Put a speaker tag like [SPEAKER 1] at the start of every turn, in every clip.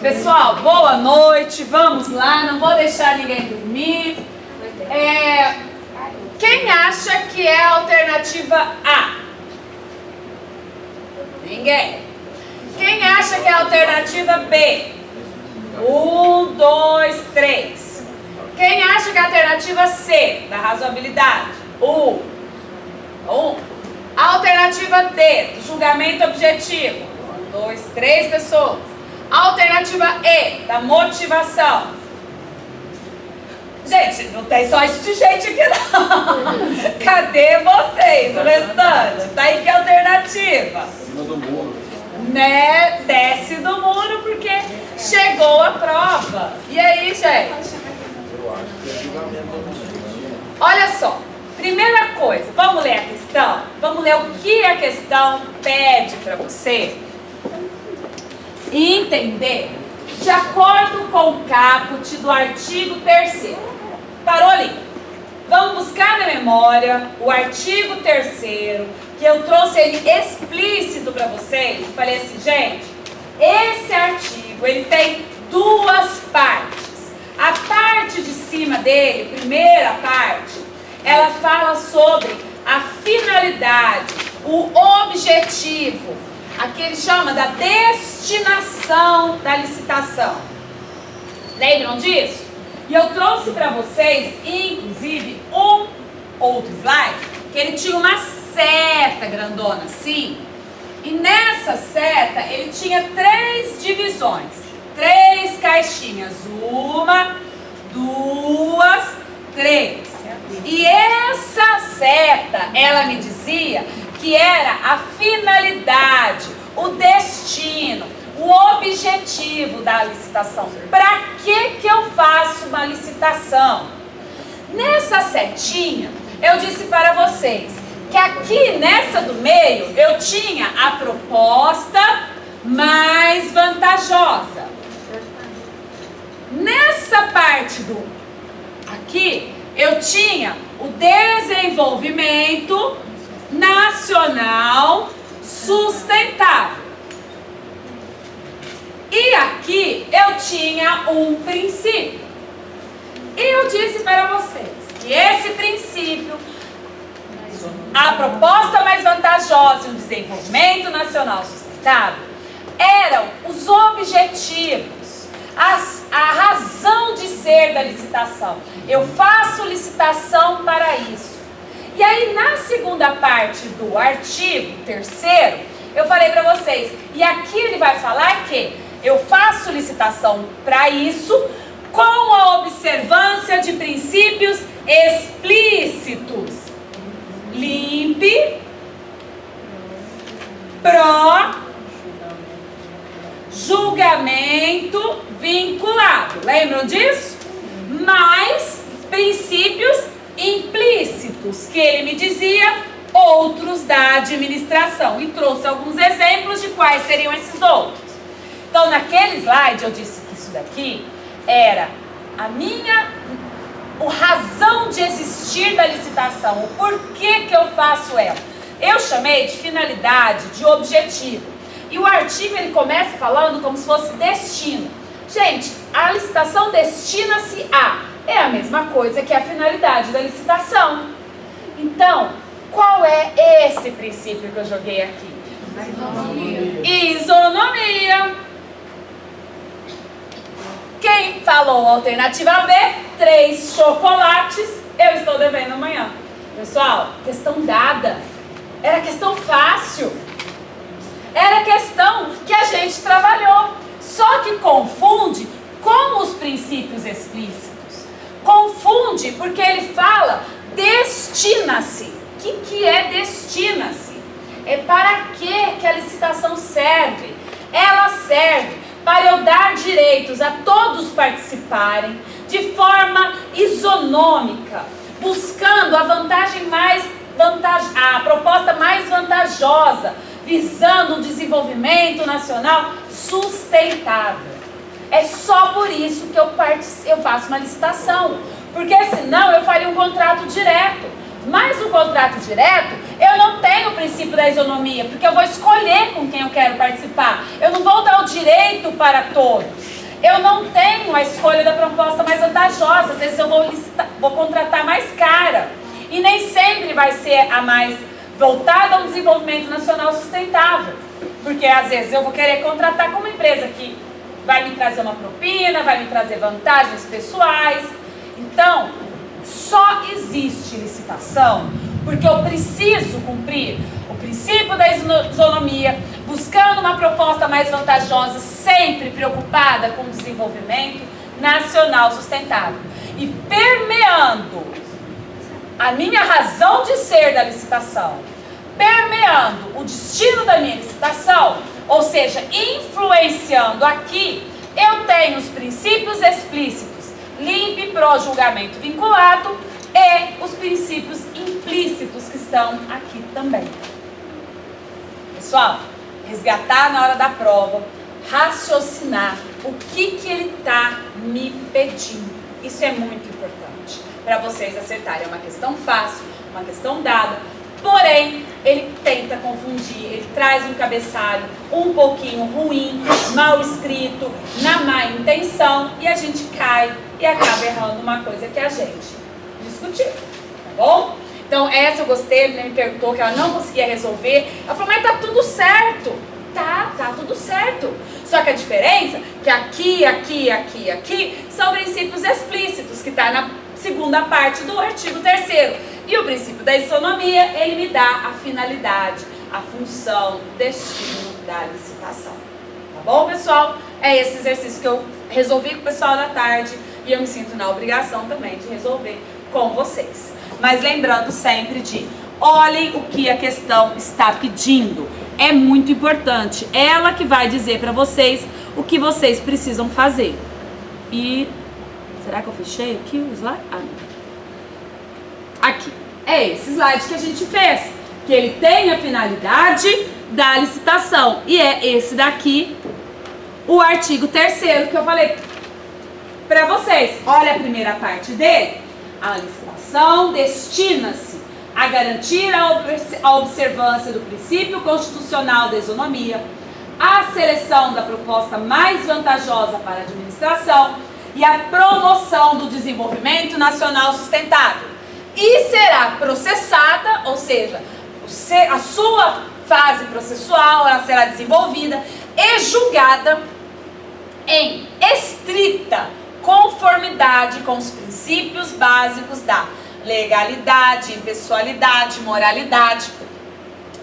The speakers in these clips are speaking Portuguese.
[SPEAKER 1] Pessoal, boa noite, vamos lá, não vou deixar ninguém dormir. Quem acha que é a alternativa A? Ninguém. Quem acha que é a alternativa B? 1, 2, 3. Quem acha que é a alternativa C, da razoabilidade? 1. A alternativa D, do julgamento objetivo? 1, 2, 3 pessoas. A alternativa E, da motivação? Gente, não tem só isso de gente aqui não. Cadê vocês, o restante? Tá aí que alternativa?
[SPEAKER 2] Cima do muro.
[SPEAKER 1] Né? Desce do muro porque chegou a prova. E aí, gente?
[SPEAKER 2] Eu acho que é julgamento objetivo.
[SPEAKER 1] Olha só. Primeira coisa, vamos ler a questão? Vamos ler o que a questão pede para você e entender de acordo com o caput do artigo 3º. Parou ali? Vamos buscar na memória o artigo 3º, que eu trouxe ele explícito para vocês. Falei assim, gente, esse artigo ele tem duas partes. A parte de cima dele, primeira parte, ela fala sobre a finalidade, o objetivo, aqui ele chama da destinação da licitação. Lembram disso? E eu trouxe para vocês, inclusive, um outro slide, que ele tinha uma seta grandona assim, e nessa seta ele tinha 3 divisões, 3 caixinhas, 1, 2, 3. E essa seta, ela me dizia que era a finalidade, o destino, o objetivo da licitação. Para que eu faço uma licitação? Nessa setinha, eu disse para vocês que aqui nessa do meio eu tinha a proposta mais vantajosa. Nessa parte do aqui, eu tinha o desenvolvimento nacional sustentável. E aqui eu tinha um princípio. E eu disse para vocês que esse princípio, a proposta mais vantajosa e o desenvolvimento nacional sustentável, eram os objetivos, a razão de ser da licitação. Eu faço licitação para isso. E aí na segunda parte do artigo 3º, eu falei para vocês, e aqui ele vai falar que eu faço licitação para isso com a observância de princípios explícitos. Limpe, pró, julgamento vinculado. Lembram disso? Mais princípios implícitos, que ele me dizia, outros da administração. E trouxe alguns exemplos de quais seriam esses outros. Então, naquele slide, eu disse que isso daqui era a razão de existir da licitação, o porquê que eu faço ela. Eu chamei de finalidade, de objetivo. E o artigo, ele começa falando como se fosse destino. Gente, a licitação destina-se a. É a mesma coisa que a finalidade da licitação. Então, qual é esse princípio que eu joguei aqui? Isonomia. Quem falou alternativa B? 3 chocolates. Eu estou devendo amanhã. Pessoal, questão dada. Era questão fácil. Era questão que a gente trabalhou. Só que confunde com os princípios explícitos. Confunde porque ele fala destina-se. O que é destina-se? É para que a licitação serve? Ela serve para eu dar direitos a todos participarem de forma isonômica, buscando a proposta mais vantajosa, visando um desenvolvimento nacional sustentável. É só por isso que eu faço uma licitação, porque senão eu faria um contrato direto. Mas o contrato direto, eu não tenho o princípio da isonomia, porque eu vou escolher com quem eu quero participar. Eu não vou dar o direito para todos. eu não tenho a escolha da proposta mais vantajosa. Às vezes eu vou contratar mais cara. E nem sempre vai ser a mais voltada ao desenvolvimento nacional sustentável. Porque às vezes eu vou querer contratar com uma empresa que vai me trazer uma propina, vai me trazer vantagens pessoais. Então, só existe licitação porque eu preciso cumprir o princípio da isonomia, buscando uma proposta mais vantajosa, sempre preocupada com o desenvolvimento nacional sustentável. E permeando a minha razão de ser da licitação, permeando o destino da minha licitação, ou seja, influenciando aqui, eu tenho os princípios explícitos, limpe pro julgamento vinculado, e os princípios implícitos que estão aqui também. Pessoal, resgatar na hora da prova, raciocinar o que ele está me pedindo. Isso é muito importante para vocês acertarem. É uma questão fácil, uma questão dada, porém, ele tenta confundir, ele traz um cabeçalho um pouquinho ruim, mal escrito, na má intenção, e a gente cai e acaba errando uma coisa que a gente discutir, tá bom? Então essa eu gostei, ele me perguntou que ela não conseguia resolver, ela falou, mas tá tudo certo, tá tudo certo, só que a diferença é que aqui são princípios explícitos, que tá na segunda parte do artigo 3º, e o princípio da isonomia, ele me dá a finalidade, a função, o destino da licitação, tá bom, pessoal? É esse exercício que eu resolvi com o pessoal da tarde, e eu me sinto na obrigação também de resolver com vocês. Mas lembrando sempre de, olhem o que a questão está pedindo. É muito importante. Ela que vai dizer para vocês o que vocês precisam fazer. E, será que eu fechei aqui o slide? Ah, não. Aqui. É esse slide que a gente fez. Que ele tem a finalidade da licitação. E é esse daqui, o artigo 3º que eu falei para vocês. Olha a primeira parte dele. A licitação destina-se a garantir a observância do princípio constitucional da isonomia, a seleção da proposta mais vantajosa para a administração e a promoção do desenvolvimento nacional sustentável. E será processada, ou seja, a sua fase processual, ela será desenvolvida e julgada em estrita conformidade com os princípios básicos da legalidade, impessoalidade, moralidade,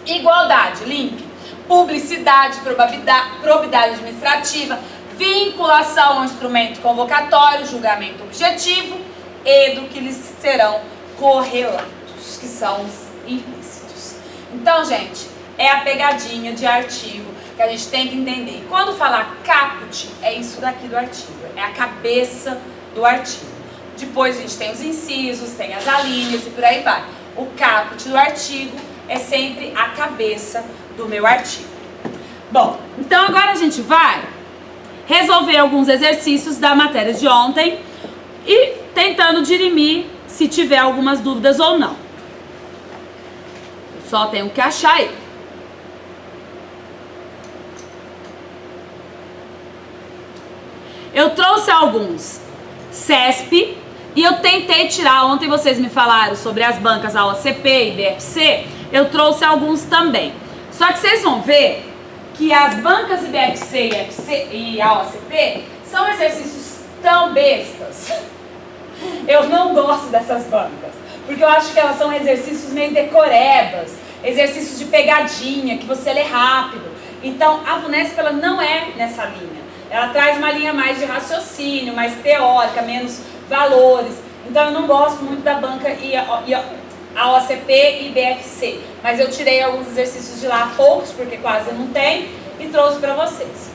[SPEAKER 1] igualdade, limpe, publicidade, probidade administrativa, vinculação ao instrumento convocatório, julgamento objetivo e do que lhes serão correlatos, que são os implícitos. Então, gente, é a pegadinha de artigo que a gente tem que entender. E quando falar caput, é isso daqui do artigo, é a cabeça do artigo. Depois a gente tem os incisos, tem as alíneas e por aí vai. O caput do artigo é sempre a cabeça do meu artigo. Bom, então agora a gente vai resolver alguns exercícios da matéria de ontem e tentando dirimir se tiver algumas dúvidas ou não. Eu só tenho que achar aí. Eu trouxe alguns CESP e eu tentei tirar, ontem vocês me falaram sobre as bancas AOCP e BFC, eu trouxe alguns também. Só que vocês vão ver que as bancas IBFC e AOCP são exercícios tão bestas. Eu não gosto dessas bancas, porque eu acho que elas são exercícios meio decorebas, exercícios de pegadinha, que você lê rápido. Então, a VUNESP, ela não é nessa linha. Ela traz uma linha mais de raciocínio, mais teórica, menos valores. Então, eu não gosto muito da banca AOCP e BFC. Mas eu tirei alguns exercícios de lá, poucos, porque quase não tem, e trouxe para vocês.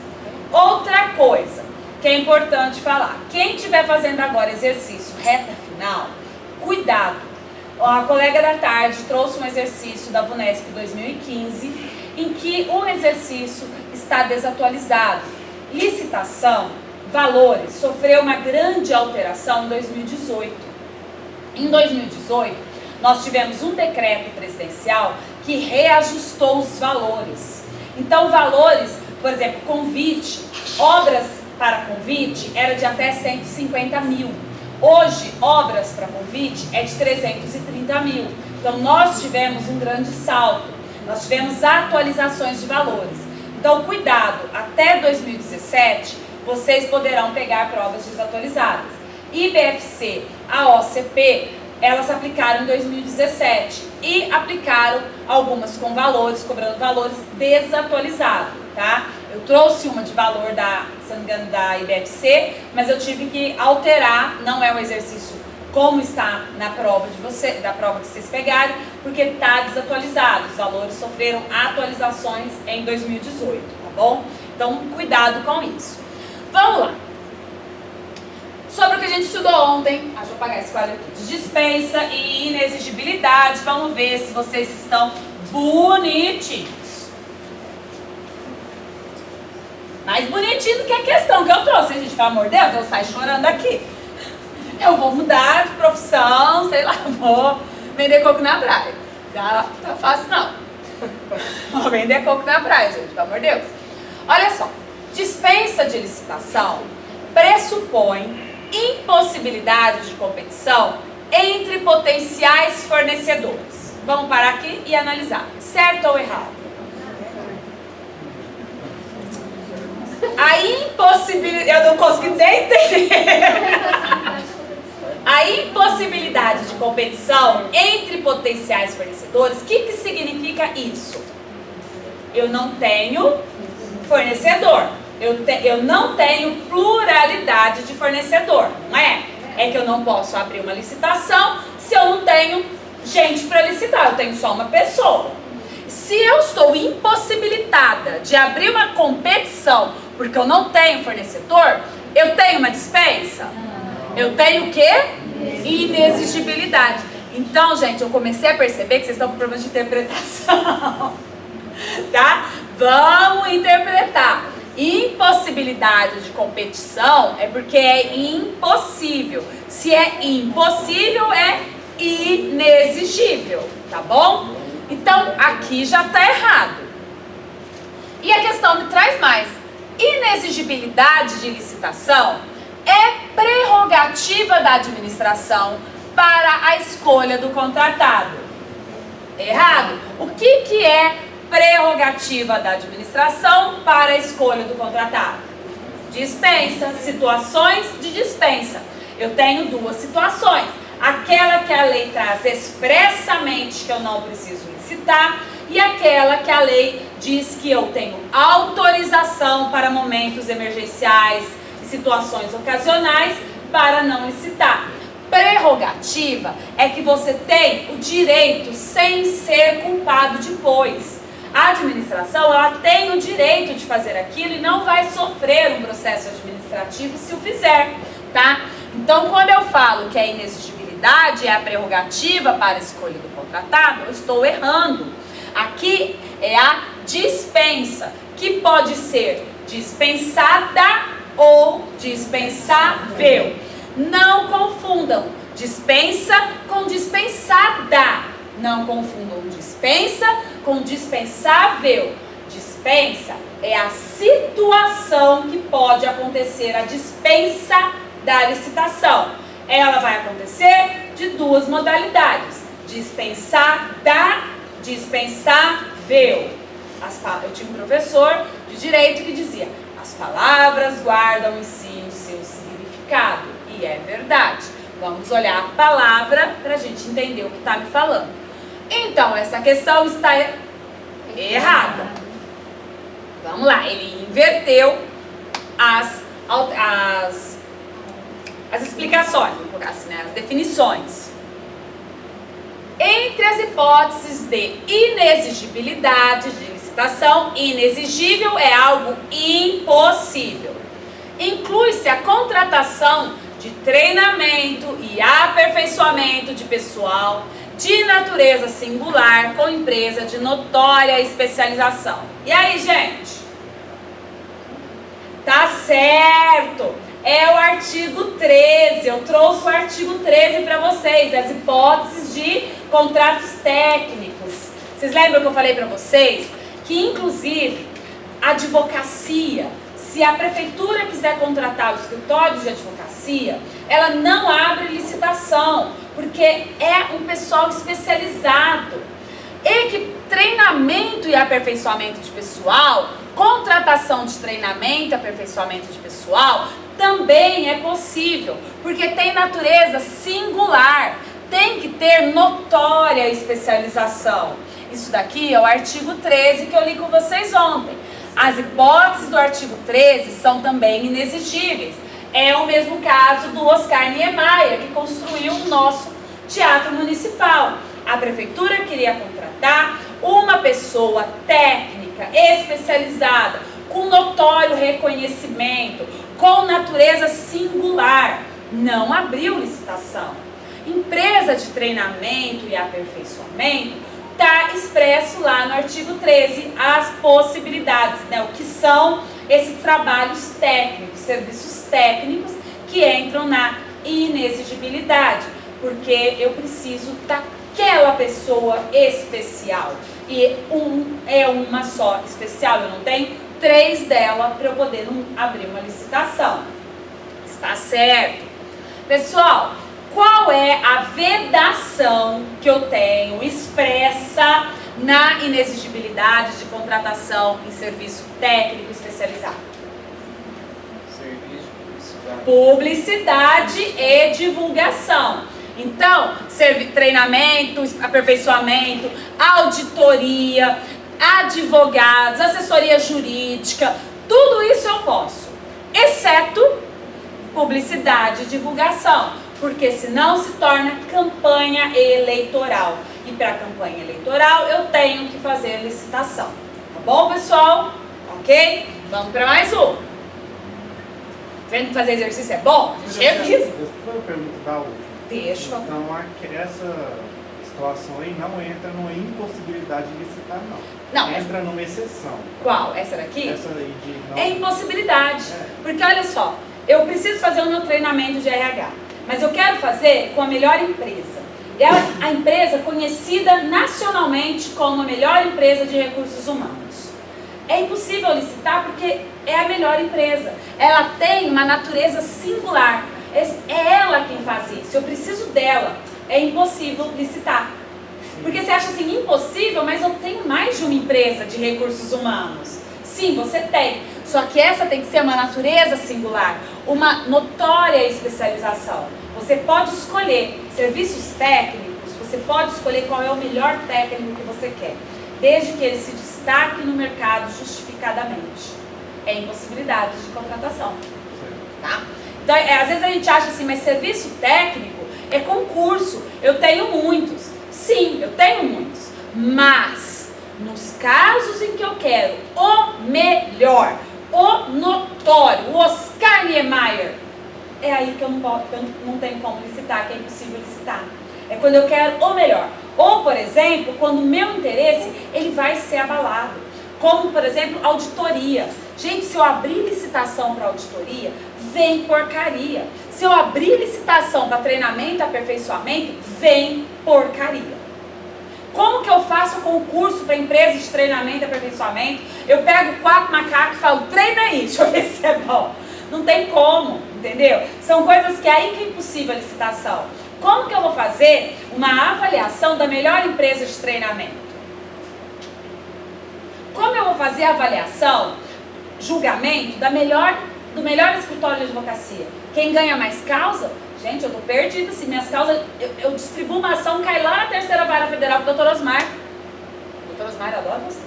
[SPEAKER 1] Outra coisa que é importante falar. Quem estiver fazendo agora exercício reta final, cuidado. A colega da tarde trouxe um exercício da VUNESP 2015, em que o exercício está desatualizado. Licitação, valores, sofreu uma grande alteração em 2018. Em 2018, nós tivemos um decreto presidencial que reajustou os valores. Então, valores, por exemplo, convite, obras para convite era de até 150 mil. Hoje, obras para convite é de 330 mil. Então, nós tivemos um grande salto. Nós tivemos atualizações de valores. Então, cuidado, até 2017, vocês poderão pegar provas desatualizadas. IBFC, a OCP, elas aplicaram em 2017 e aplicaram algumas com valores, cobrando valores desatualizados, tá? Eu trouxe uma de valor se não me engano, da IBFC, mas eu tive que alterar, não é um exercício como está na prova da prova que vocês pegaram, porque está desatualizado. Os valores sofreram atualizações em 2018, tá bom? Então, cuidado com isso. Vamos lá. Sobre o que a gente estudou ontem, deixa eu apagar esse quadro aqui, de dispensa e inexigibilidade. Vamos ver se vocês estão bonitinhos. Mais bonitinho do que a questão que eu trouxe, gente. Pelo amor de Deus, eu saio chorando aqui. Eu vou mudar de profissão, sei lá, vou vender coco na praia. Já não tá fácil, não. Vou vender coco na praia, gente, pelo amor de Deus. Olha só, dispensa de licitação pressupõe impossibilidade de competição entre potenciais fornecedores. Vamos parar aqui e analisar, certo ou errado? A impossibilidade, eu não consegui nem entender. A impossibilidade de competição entre potenciais fornecedores, o que significa isso? Eu não tenho fornecedor. Eu não tenho pluralidade de fornecedor, não é? É que eu não posso abrir uma licitação se eu não tenho gente para licitar, eu tenho só uma pessoa. Se eu estou impossibilitada de abrir uma competição porque eu não tenho fornecedor, eu tenho uma dispensa? Eu tenho o quê? Inexigibilidade. Então, gente, eu comecei a perceber que vocês estão com problemas de interpretação. Tá? Vamos interpretar. Impossibilidade de competição é porque é impossível. Se é impossível, é inexigível, tá bom? Então, aqui já está errado. E a questão me traz mais. Inexigibilidade de licitação é prerrogativa da administração para a escolha do contratado. Errado. O que é prerrogativa da administração para a escolha do contratado? Dispensa, situações de dispensa. Eu tenho duas situações. Aquela que a lei traz expressamente que eu não preciso licitar e aquela que a lei diz que eu tenho autorização para momentos emergenciais e situações ocasionais para não licitar. Prerrogativa é que você tem o direito sem ser culpado depois. A administração, ela tem o direito de fazer aquilo e não vai sofrer um processo administrativo se o fizer, tá? Então, quando eu falo que a inexigibilidade é a prerrogativa para a escolha do contratado, eu estou errando. Aqui é a dispensa, que pode ser dispensada ou dispensável. Não confundam dispensa com dispensada. Não confundam dispensa com dispensável. Dispensa é a situação que pode acontecer a dispensa da licitação. Ela vai acontecer de duas modalidades: dispensada, dispensável. Eu tinha um professor de direito que dizia: as palavras guardam em si o seu significado. E é verdade. Vamos olhar a palavra para a gente entender o que está me falando. Então, essa questão está errada. Vamos lá, ele inverteu as explicações, vou colocar assim, né? As definições. Entre as hipóteses de inexigibilidade de licitação, inexigível é algo impossível. Inclui-se a contratação de treinamento e aperfeiçoamento de pessoal de natureza singular com empresa de notória especialização. E aí, gente? Tá certo! É o artigo 13. Eu trouxe o artigo 13 para vocês, as hipóteses de contratos técnicos. Vocês lembram que eu falei para vocês que, inclusive, a advocacia, se a prefeitura quiser contratar o escritório de advocacia, ela não abre licitação, porque é um pessoal especializado. Treinamento e aperfeiçoamento de pessoal, contratação de treinamento e aperfeiçoamento de pessoal, também é possível, porque tem natureza singular, tem que ter notória especialização. Isso daqui é o artigo 13 que eu li com vocês ontem. As hipóteses do artigo 13 são também inexigíveis. É o mesmo caso do Oscar Niemeyer, que construiu o nosso teatro municipal. A prefeitura queria contratar uma pessoa técnica, especializada, com notório reconhecimento, com natureza singular. Não abriu licitação. Empresa de treinamento e aperfeiçoamento, está expresso lá no artigo 13 as possibilidades, né? O que são esses trabalhos técnicos, serviços técnicos que entram na inexigibilidade, porque eu preciso daquela pessoa especial, e é uma só especial, eu não tenho 3 dela para eu poder abrir uma licitação. Está certo? Pessoal, qual é a vedação que eu tenho expressa na inexigibilidade de contratação em serviço técnico especializado?
[SPEAKER 2] Serviço,
[SPEAKER 1] Publicidade e divulgação. Então, treinamento, aperfeiçoamento, auditoria, advogados, assessoria jurídica, tudo isso eu posso, exceto publicidade e divulgação, porque senão se torna campanha eleitoral. E para campanha eleitoral eu tenho que fazer licitação. Tá bom, pessoal? Ok? Vamos para mais um. Vendo que fazer exercício é bom? Revisa.
[SPEAKER 3] Eu pergunto da última.
[SPEAKER 1] Deixa.
[SPEAKER 3] Então, essa situação aí não entra numa impossibilidade de licitar, não.
[SPEAKER 1] Não.
[SPEAKER 3] Entra numa exceção.
[SPEAKER 1] Qual? Essa daqui?
[SPEAKER 3] Essa aí de não...
[SPEAKER 1] É impossibilidade. Porque olha só, eu preciso fazer o meu treinamento de RH, mas eu quero fazer com a melhor empresa. A empresa conhecida nacionalmente como a melhor empresa de recursos humanos. É impossível licitar porque é a melhor empresa. Ela tem uma natureza singular. É ela quem faz isso. Eu preciso dela. É impossível licitar. Porque você acha assim, impossível, mas eu tenho mais de uma empresa de recursos humanos. Sim, você tem. Só que essa tem que ser uma natureza singular, uma notória especialização. Você pode escolher serviços técnicos, você pode escolher qual é o melhor técnico que você quer, desde que ele se destaque no mercado justificadamente. É impossibilidade de contratação. Tá? Então, às vezes a gente acha assim, mas serviço técnico é concurso. Eu tenho muitos. Sim, eu tenho muitos. Mas, nos casos em que eu quero o melhor, o notório, o Oscar Niemeyer, é aí que eu não tenho como licitar, que é impossível licitar. É quando eu quero o melhor. Ou, por exemplo, quando o meu interesse ele vai ser abalado. Como, por exemplo, auditoria. Gente, se eu abrir licitação para auditoria, vem porcaria. Se eu abrir licitação para treinamento e aperfeiçoamento, vem porcaria. Como que eu faço concurso para empresa de treinamento e aperfeiçoamento? Eu pego 4 macacos e falo, treina aí, deixa eu ver se é bom. Não tem como, entendeu? São coisas que aí que é impossível a licitação. Como que eu vou fazer uma avaliação da melhor empresa de treinamento? Como eu vou fazer a avaliação, julgamento do melhor escritório de advocacia? Quem ganha mais causa? Gente, eu tô perdida. Se minhas causas, eu distribuo uma ação, cai lá na terceira vara federal pro Dr. Osmar. Dr. Osmar, adora você.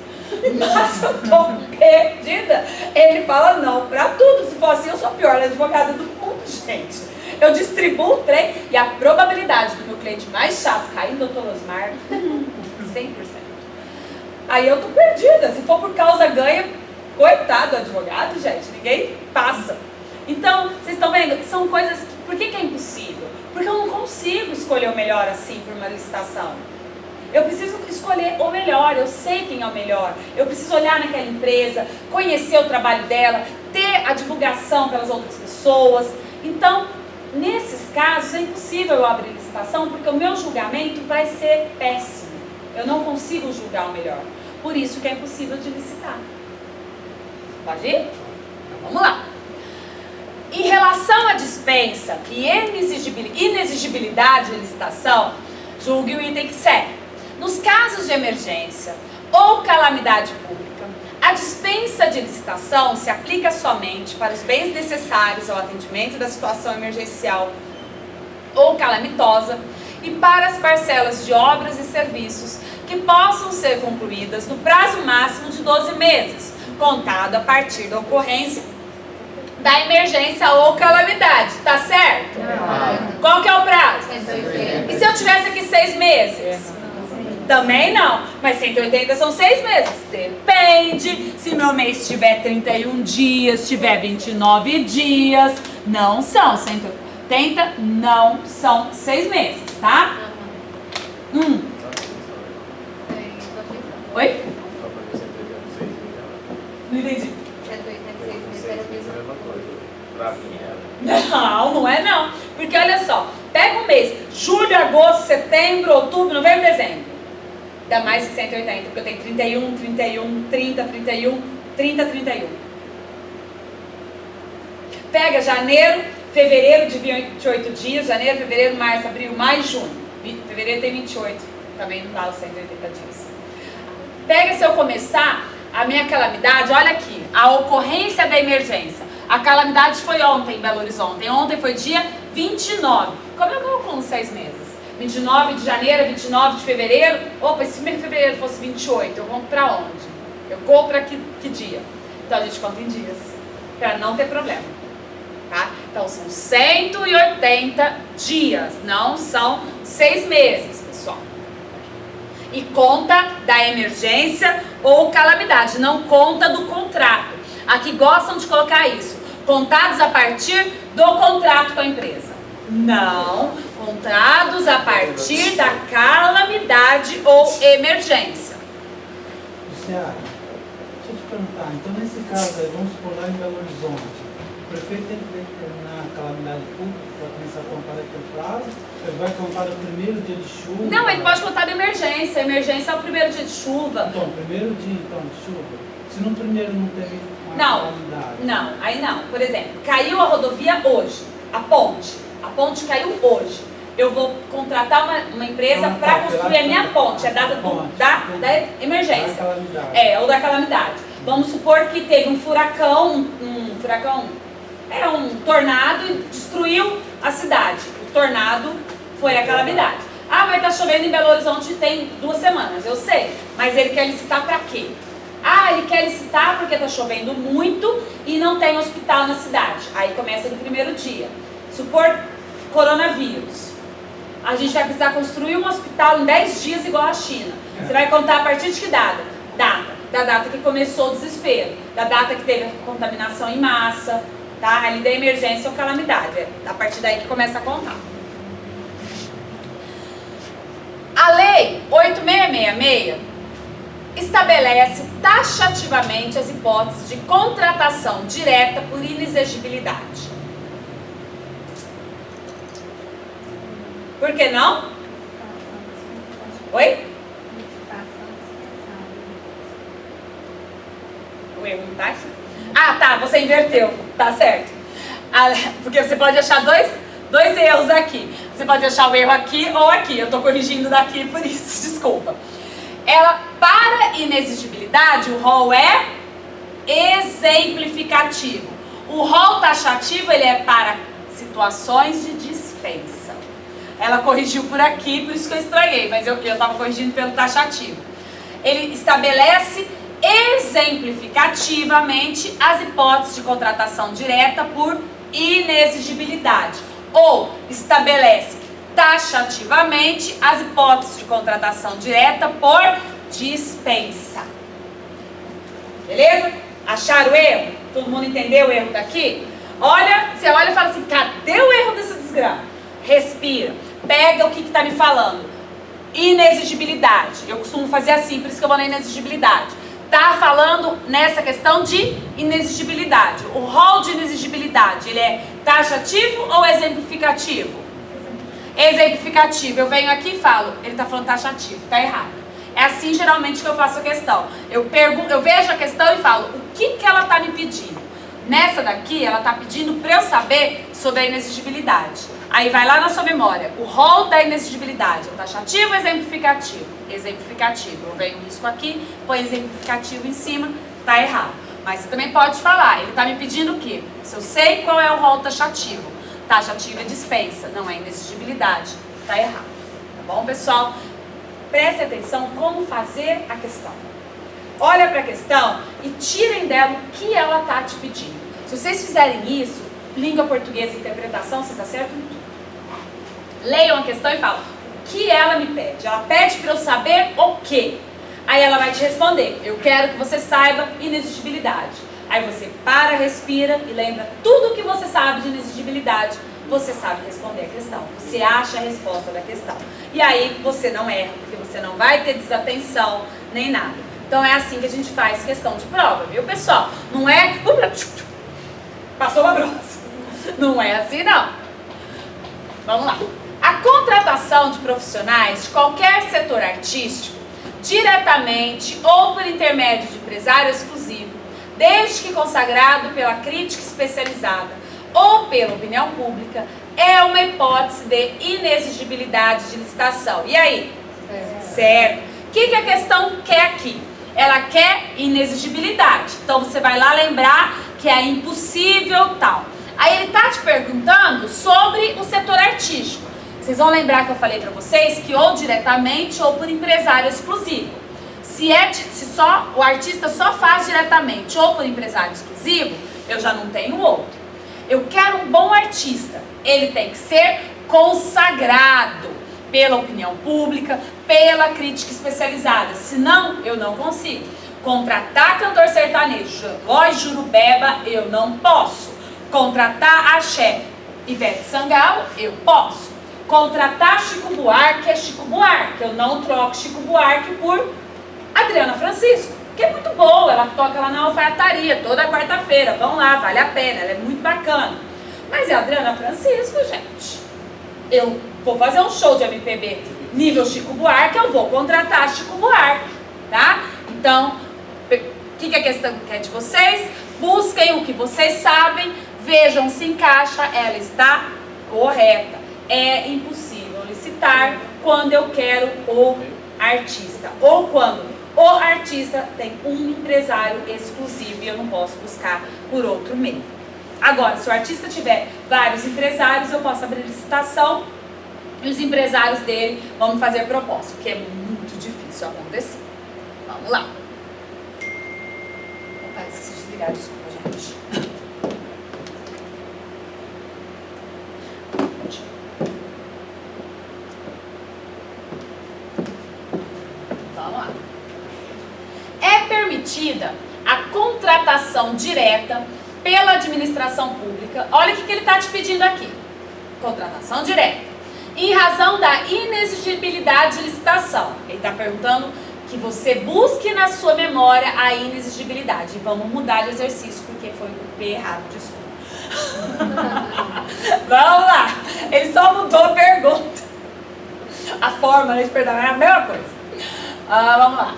[SPEAKER 1] Mas eu tô perdida. Ele fala não pra tudo. Se for assim, eu sou a pior advogada do mundo, gente. Eu distribuo o trem e a probabilidade do meu cliente mais chato cair no Dr. Osmar, 100%. Aí eu tô perdida. Se for por causa ganha, coitado do advogado, gente. Ninguém passa. Então, vocês estão vendo? São coisas... Por que é impossível? Porque eu não consigo escolher o melhor assim por uma licitação. Eu preciso escolher o melhor, eu sei quem é o melhor. Eu preciso olhar naquela empresa, conhecer o trabalho dela, ter a divulgação pelas outras pessoas. Então, nesses casos, é impossível eu abrir licitação porque o meu julgamento vai ser péssimo. Eu não consigo julgar o melhor. Por isso que é impossível de licitar. Pode ir? Vamos lá. Em relação à dispensa e inexigibilidade de licitação, julgue o item que segue. Nos casos de emergência ou calamidade pública, a dispensa de licitação se aplica somente para os bens necessários ao atendimento da situação emergencial ou calamitosa e para as parcelas de obras e serviços que possam ser concluídas no prazo máximo de 12 meses, contado a partir da ocorrência da emergência ou calamidade, tá certo? Qual que é o prazo?
[SPEAKER 4] 180.
[SPEAKER 1] E se eu tivesse aqui 6 meses? Também não, mas 180 são 6 meses. Depende, se meu mês tiver 31 dias, tiver 29 dias, não são 180, não são 6 meses, tá? Oi? Não entendi.
[SPEAKER 4] 186 meses era a mesma coisa.
[SPEAKER 2] Pra mim era.
[SPEAKER 1] Não é não. Porque olha só, pega um mês, julho, agosto, setembro, outubro, novembro, dezembro. Dá mais que 180, porque eu tenho 31, 31, 30, 31, 30, 31. Pega janeiro, fevereiro de 28 dias, janeiro, fevereiro, março, abril, maio, junho. Fevereiro tem 28, também não dá os 180 dias. Pega, se eu começar a minha calamidade, olha aqui, a ocorrência da emergência. A calamidade foi ontem em Belo Horizonte. Ontem foi dia 29. Como eu calculo 6 meses? 29 de janeiro, 29 de fevereiro. Opa, se fevereiro fosse 28, eu compro pra onde? Eu compro pra que dia? Então a gente conta em dias, pra não ter problema, tá? Então são 180 dias, não são 6 meses, pessoal. E conta da emergência ou calamidade, não conta do contrato. Aqui gostam de colocar isso, contados a partir do contrato com a empresa. Não, contados a partir da calamidade ou emergência.
[SPEAKER 3] Luciana, deixa eu te perguntar, então nesse caso aí, vamos supor lá em Belo Horizonte, o prefeito tem que determinar a calamidade pública para começar a contar aquele prazo? Ele vai contar o primeiro dia de chuva?
[SPEAKER 1] Não, ele pode contar da emergência. A emergência é o primeiro dia de chuva.
[SPEAKER 3] Então, primeiro dia então, de chuva. Se no primeiro não teve uma calamidade.
[SPEAKER 1] Não, aí não. Por exemplo, caiu a rodovia hoje, a ponte. A ponte caiu hoje. Eu vou contratar uma empresa para construir a minha ponte. É data da emergência.
[SPEAKER 3] Da calamidade.
[SPEAKER 1] É, ou da calamidade. Vamos supor que teve um furacão, um tornado e destruiu a cidade. O tornado foi a calamidade. Ah, vai estar chovendo em Belo Horizonte tem 2 semanas, eu sei. Mas ele quer licitar para quê? Ah, ele quer licitar porque está chovendo muito e não tem hospital na cidade. Aí começa no primeiro dia. Supor coronavírus. A gente vai precisar construir um hospital em 10 dias igual a China. Você vai contar a partir de que data? Da data que começou o desespero. Da data que teve a contaminação em massa. Tá? Ali da emergência ou calamidade. É a partir daí que começa a contar. A Lei 8666 estabelece taxativamente as hipóteses de contratação direta por inexigibilidade. Por que não? Oi? O erro não tá aqui? Ah, tá, você inverteu, tá certo. Porque você pode achar dois erros aqui. Você pode achar o erro aqui ou aqui. Eu tô corrigindo daqui por isso, desculpa. Para inexigibilidade, o rol é exemplificativo. O rol taxativo, ele é para situações de dispensa. Ela corrigiu por aqui, por isso que eu estranhei, mas eu estava corrigindo pelo taxativo. Ele estabelece exemplificativamente as hipóteses de contratação direta por inexigibilidade. Ou estabelece taxativamente as hipóteses de contratação direta por dispensa. Beleza? Acharam o erro? Todo mundo entendeu o erro daqui? Olha, você olha e fala assim, cadê o erro dessa desgraça? Respira. Pega o que está me falando. Inexigibilidade. Eu costumo fazer assim, por isso que eu vou na inexigibilidade. Está falando nessa questão de inexigibilidade. O rol de inexigibilidade, ele é taxativo ou exemplificativo? Exemplificativo. Eu venho aqui e falo, ele está falando taxativo, está errado. É assim geralmente que eu faço a questão. Eu vejo a questão e falo, o que ela está me pedindo? Nessa daqui, ela está pedindo para eu saber sobre a inexigibilidade. Aí vai lá na sua memória, o rol da inexigibilidade, o taxativo, exemplificativo. Exemplificativo, eu venho risco aqui, põe exemplificativo em cima, tá errado. Mas você também pode falar, ele está me pedindo o quê? Se eu sei qual é o rol taxativo. Taxativo é dispensa, não é inexigibilidade, tá errado. Tá bom, pessoal? Preste atenção como fazer a questão. Olha para a questão e tirem dela o que ela está te pedindo. Se vocês fizerem isso, língua portuguesa e interpretação, vocês acertam tudo. Leiam a questão e falam, o que ela me pede? Ela pede para eu saber o quê? Aí ela vai te responder, eu quero que você saiba inexigibilidade. Aí você para, respira e lembra tudo o que você sabe de inexigibilidade. Você sabe responder a questão. Você acha a resposta da questão. E aí você não erra, porque você não vai ter desatenção nem nada. Então é assim que a gente faz questão de prova, viu, pessoal? Não é... Passou uma próxima. Não é assim, não. Vamos lá. A contratação de profissionais de qualquer setor artístico, diretamente ou por intermédio de empresário exclusivo, desde que consagrado pela crítica especializada ou pela opinião pública, é uma hipótese de inexigibilidade de licitação. E aí? Certo. O que a questão quer aqui? Ela quer inexigibilidade. Então você vai lá lembrar que é impossível tal. Aí ele está te perguntando sobre o setor artístico. Vocês vão lembrar que eu falei para vocês que ou diretamente ou por empresário exclusivo. Se só o artista só faz diretamente ou por empresário exclusivo, eu já não tenho outro. Eu quero um bom artista. Ele tem que ser consagrado pela opinião pública, pela crítica especializada. Senão, eu não consigo. Contratar cantor sertanejo, voz Jurubeba, eu não posso. Contratar axé, Ivete Sangalo, eu posso. Contratar Chico Buarque é Chico Buarque. Eu não troco Chico Buarque por Adriana Francisco, que é muito boa. Ela toca lá na alfaiataria toda quarta-feira. Vão lá, vale a pena, ela é muito bacana. Mas é a Adriana Francisco, gente. Eu vou fazer um show de MPB nível Chico Buarque, eu vou contratar Chico Buarque, tá? Então, o que a questão quer de vocês? Busquem o que vocês sabem, vejam se encaixa, ela está correta. É impossível licitar quando eu quero o artista, ou quando o artista tem um empresário exclusivo e eu não posso buscar por outro meio. Agora, se o artista tiver vários empresários, eu posso abrir licitação e os empresários dele vão me fazer proposta, que é muito difícil acontecer. Vamos lá. Opa, esqueci de desligar, desculpa, gente. Vamos lá. É permitida a contratação direta pela administração pública. Olha o que ele está te pedindo aqui. Contratação direta. Em razão da inexigibilidade de licitação. Ele está perguntando que você busque na sua memória a inexigibilidade. Vamos mudar de exercício, porque foi o P errado, desculpa. Vamos lá. Ele só mudou a pergunta. A forma, né, de perdão, é a mesma coisa. Vamos lá.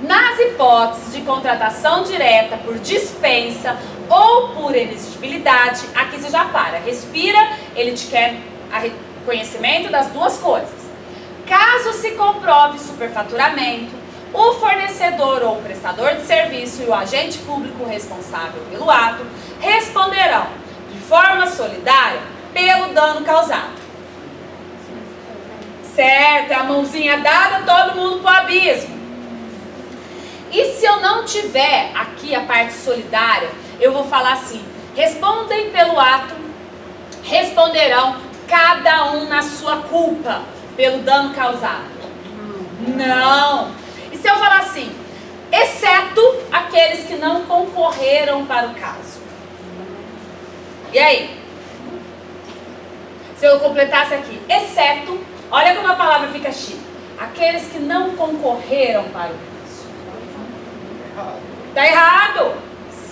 [SPEAKER 1] Nas hipóteses de contratação direta por dispensa ou por inexigibilidade, aqui você já para, respira, ele te quer conhecimento das duas coisas. Caso se comprove superfaturamento, o fornecedor ou prestador de serviço e o agente público responsável pelo ato responderão de forma solidária pelo dano causado. Certo, é a mãozinha dada, todo mundo pro abismo. E se eu não tiver aqui a parte solidária, eu vou falar assim: respondem pelo ato, responderão cada um na sua culpa pelo dano causado. Não. E se eu falar assim, exceto aqueles que não concorreram para o caso? E aí? Se eu completasse aqui, exceto, olha como a palavra fica chique, aqueles que não concorreram para o caso. Tá errado.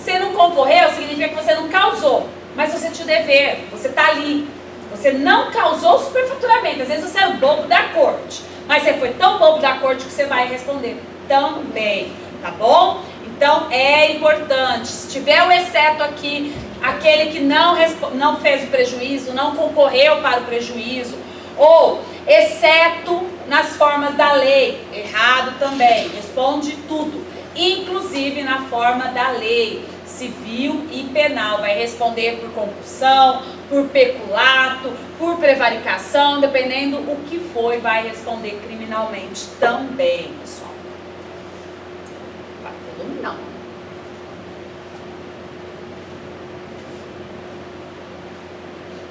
[SPEAKER 1] Se não concorreu, significa que você não causou, mas você tinha o dever, você tá ali. Você não causou superfaturamento. Às vezes você é o bobo da corte, mas você foi tão bobo da corte que você vai responder também, tá bom? Então é importante, se tiver o exceto aqui, aquele que não fez o prejuízo, não concorreu para o prejuízo, ou exceto nas formas da lei, errado também, responde tudo, inclusive na forma da lei civil e penal, vai responder por concussão, por peculato, por prevaricação, dependendo o que foi, vai responder criminalmente também, pessoal. Vai todo não.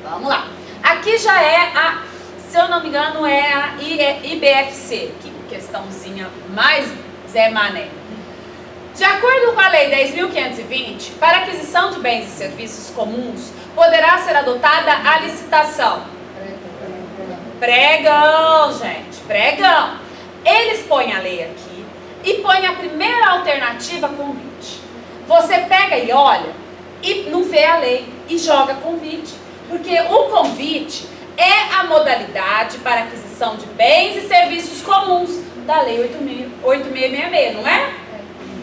[SPEAKER 1] Vamos lá. Aqui já é a, se eu não me engano, é a IBFC, que questãozinha mais Zé Mané. De acordo com a Lei 10.520, para aquisição de bens e serviços comuns, poderá ser adotada a licitação. Pregão, gente, pregão. Eles põem a lei aqui e põem a primeira alternativa convite. Você pega e olha e não vê a lei e joga convite. Porque o convite é a modalidade para aquisição de bens e serviços comuns da Lei 8.666, não é?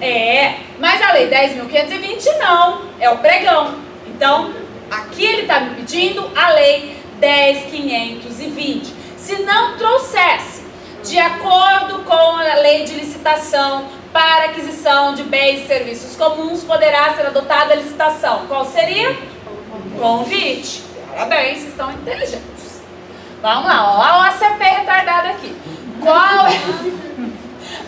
[SPEAKER 1] É, mas a Lei 10.520 não, é o pregão. Então, aqui ele está me pedindo a Lei 10.520. Se não trouxesse, de acordo com a Lei de Licitação para aquisição de bens e serviços comuns, poderá ser adotada a licitação. Qual seria? Convite. Parabéns, vocês estão inteligentes. Vamos lá, ó, a OCP retardada aqui. Qual é...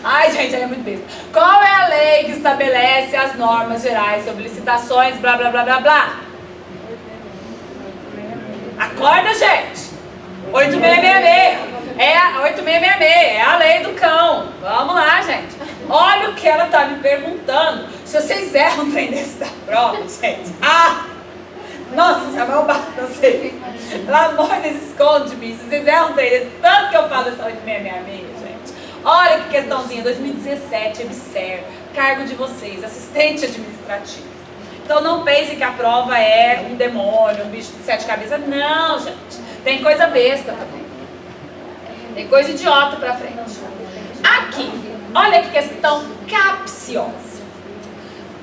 [SPEAKER 1] Ai, gente, ela é muito besta. Qual é a lei que estabelece as normas gerais sobre licitações, blá, blá, blá, blá, blá? Acorda, gente. 8666. É a 8666, é a lei do cão. Vamos lá, gente. Olha o que ela tá me perguntando. Se vocês erram um trem desse da prova, gente. Nossa, já vai bater vocês. Pelo amor de Deus, esconde-me. Se vocês erram um trem desse, tanto que eu falo essa 8666, gente. Olha que questãozinha, 2017, EBSER, cargo de vocês, assistente administrativo. Então não pense que a prova é um demônio, um bicho de 7 cabeças. Não, gente. Tem coisa besta também. Tem coisa idiota pra frente. Aqui, olha que questão capciosa.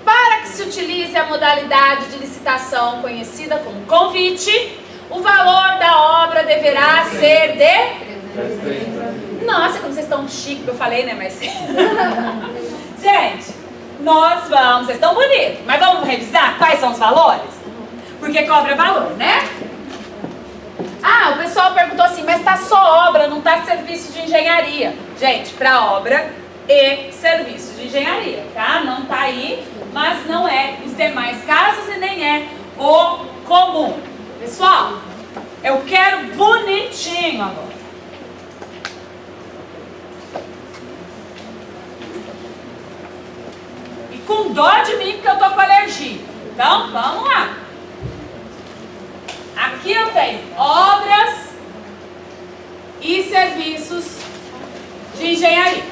[SPEAKER 1] Para que se utilize a modalidade de licitação conhecida como convite, o valor da obra deverá ser de... Nossa, como vocês estão chiques, eu falei, né? Mas... Gente, nós vamos... Vocês estão bonitos, mas vamos revisar quais são os valores? Porque cobra valor, né? O pessoal perguntou assim, mas tá só obra, não tá serviço de engenharia. Gente, para obra e serviço de engenharia, tá? Não tá aí, mas não é os demais casos e nem é o comum. Pessoal, eu quero bonitinho agora. E com dó de mim, porque eu tô com alergia. Então, vamos lá. Aqui eu tenho obras e serviços de engenharia.